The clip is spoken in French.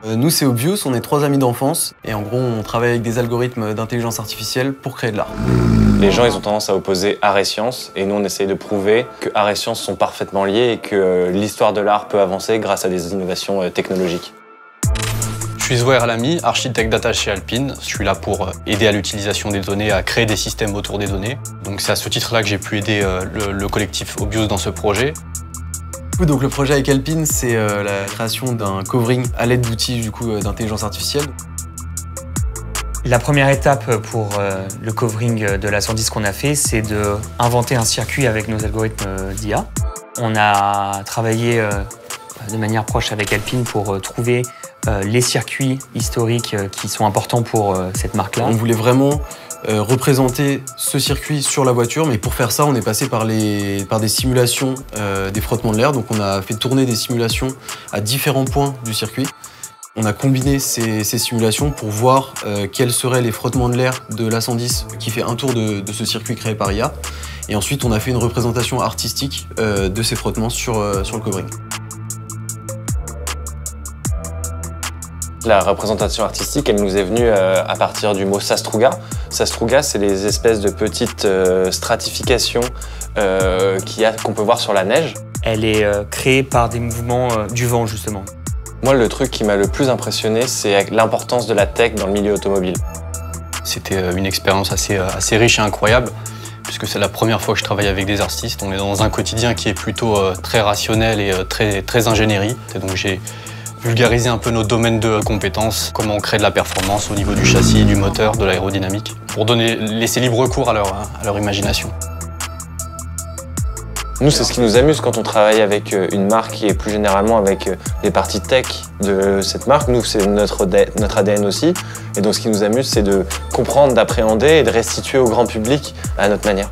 Nous, c'est Obvious, on est 3 amis d'enfance et en gros, on travaille avec des algorithmes d'intelligence artificielle pour créer de l'art. Les gens, ils ont tendance à opposer art et science, et nous, on essaye de prouver que art et science sont parfaitement liés et que l'histoire de l'art peut avancer grâce à des innovations technologiques. Je suis Zouair Alami, architecte data chez Alpine. Je suis là pour aider à l'utilisation des données, à créer des systèmes autour des données. Donc c'est à ce titre-là que j'ai pu aider le collectif Obvious dans ce projet. Donc le projet avec Alpine, c'est la création d'un covering à l'aide d'outils d'intelligence artificielle. La première étape pour le covering de la 110 qu'on a fait, c'est d'inventer un circuit avec nos algorithmes d'IA. On a travaillé de manière proche avec Alpine pour trouver les circuits historiques qui sont importants pour cette marque-là. On voulait vraiment représenter ce circuit sur la voiture, mais pour faire ça, on est passé par des simulations des frottements de l'air. Donc on a fait tourner des simulations à différents points du circuit. On a combiné ces simulations pour voir quels seraient les frottements de l'air de l'A110 qui fait un tour de ce circuit créé par IA. Et ensuite, on a fait une représentation artistique de ces frottements sur le covering. La représentation artistique, elle nous est venue à partir du mot sastruga. Sastruga, c'est les espèces de petites stratifications qu'on peut voir sur la neige. Elle est créée par des mouvements du vent, justement. Moi, le truc qui m'a le plus impressionné, c'est l'importance de la tech dans le milieu automobile. C'était une expérience assez riche et incroyable, puisque c'est la première fois que je travaille avec des artistes. On est dans un quotidien qui est plutôt très rationnel et très ingénierie. Et donc j'ai vulgariser un peu nos domaines de compétences, comment on crée de la performance au niveau du châssis, du moteur, de l'aérodynamique, pour laisser libre cours à leur imagination. Nous, c'est ce qui nous amuse quand on travaille avec une marque et plus généralement avec les parties tech de cette marque. Nous, c'est notre ADN aussi. Et donc, ce qui nous amuse, c'est de comprendre, d'appréhender et de restituer au grand public à notre manière.